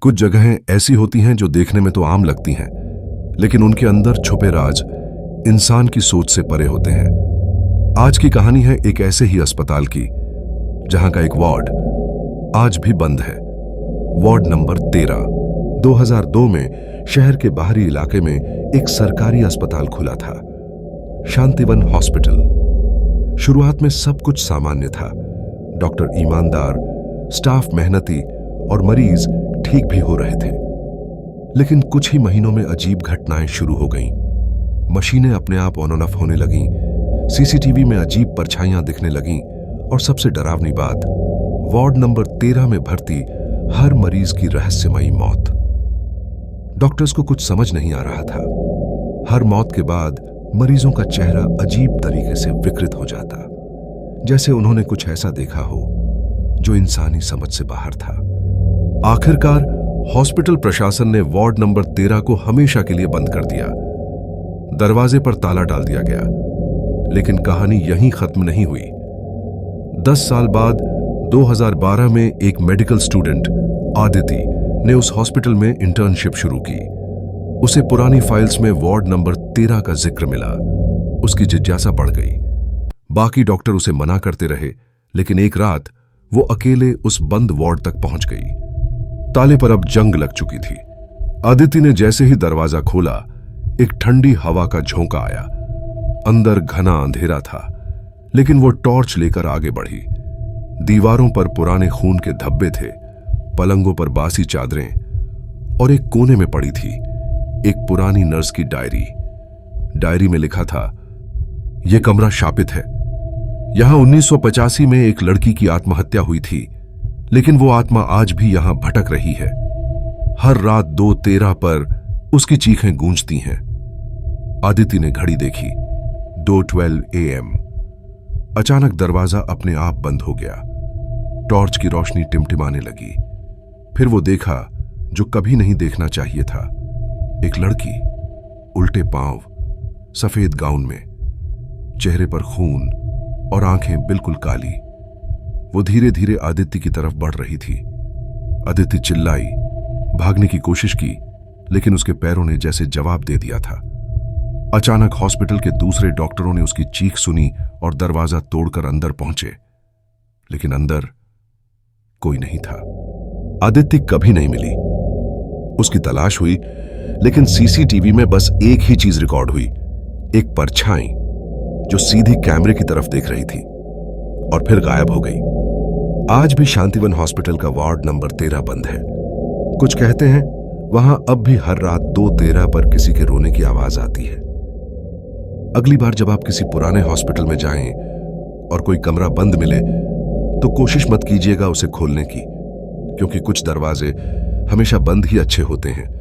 कुछ जगहें ऐसी होती हैं जो देखने में तो आम लगती हैं, लेकिन उनके अंदर छुपे राज इंसान की सोच से परे होते हैं। आज की कहानी है एक ऐसे ही अस्पताल की जहां का एक वार्ड आज भी बंद है। Ward number 13। 2002 में शहर के बाहरी इलाके में एक सरकारी अस्पताल खुला था, शांतिवन हॉस्पिटल। शुरुआत में सब कुछ सामान्य था। डॉक्टर ईमानदार, स्टाफ मेहनती और मरीज ठीक भी हो रहे थे। लेकिन कुछ ही महीनों में अजीब घटनाएं शुरू हो गईं। मशीनें अपने आप ऑन ऑन ऑफ होने लगीं, सीसीटीवी में अजीब परछाइयां दिखने लगीं और सबसे डरावनी बात, वार्ड नंबर 13 में भर्ती हर मरीज की रहस्यमयी मौत। डॉक्टर्स को कुछ समझ नहीं आ रहा था। हर मौत के बाद मरीजों का चेहरा अजीब तरीके से विकृत हो जाता, जैसे उन्होंने कुछ ऐसा देखा हो जो इंसानी समझ से बाहर था। आखिरकार हॉस्पिटल प्रशासन ने वार्ड नंबर 13 को हमेशा के लिए बंद कर दिया। दरवाजे पर ताला डाल दिया गया। लेकिन कहानी यहीं खत्म नहीं हुई। 10 साल बाद 2012 में एक मेडिकल स्टूडेंट आदिति ने उस हॉस्पिटल में इंटर्नशिप शुरू की। उसे पुरानी फाइल्स में वार्ड नंबर 13 का जिक्र मिला। उसकी जिज्ञासा बढ़ गई। बाकी डॉक्टर उसे मना करते रहे, लेकिन एक रात वो अकेले उस बंद वार्ड तक पहुंच गई। ताले पर अब जंग लग चुकी थी। आदिति ने जैसे ही दरवाजा खोला, एक ठंडी हवा का झोंका आया। अंदर घना अंधेरा था, लेकिन वो टॉर्च लेकर आगे बढ़ी। दीवारों पर पुराने खून के धब्बे थे, पलंगों पर बासी चादरें और एक कोने में पड़ी थी एक पुरानी नर्स की डायरी। डायरी में लिखा था, यह कमरा शापित है। यहां 1985 में एक लड़की की आत्महत्या हुई थी, लेकिन वो आत्मा आज भी यहां भटक रही है। हर रात 2:13 पर उसकी चीखें गूंजती हैं। आदिति ने घड़ी देखी, 2:12 AM। अचानक दरवाजा अपने आप बंद हो गया। टॉर्च की रोशनी टिमटिमाने लगी। फिर वो देखा जो कभी नहीं देखना चाहिए था। एक लड़की, उल्टे पांव, सफेद गाउन में, चेहरे पर खून और आंखें बिल्कुल काली। वो धीरे धीरे आदित्य की तरफ बढ़ रही थी। आदित्य चिल्लाई, भागने की कोशिश की, लेकिन उसके पैरों ने जैसे जवाब दे दिया था। अचानक हॉस्पिटल के दूसरे डॉक्टरों ने उसकी चीख सुनी और दरवाजा तोड़कर अंदर पहुंचे, लेकिन अंदर कोई नहीं था। आदित्य कभी नहीं मिली। उसकी तलाश हुई, लेकिन सीसीटीवी में बस एक ही चीज रिकॉर्ड हुई, एक परछाई जो सीधी कैमरे की तरफ देख रही थी और फिर गायब हो गई। आज भी शांतिवन हॉस्पिटल का वार्ड नंबर 13 बंद है। कुछ कहते हैं वहां अब भी हर रात 2:13 पर किसी के रोने की आवाज आती है। अगली बार जब आप किसी पुराने हॉस्पिटल में जाएं और कोई कमरा बंद मिले, तो कोशिश मत कीजिएगा उसे खोलने की, क्योंकि कुछ दरवाजे हमेशा बंद ही अच्छे होते हैं।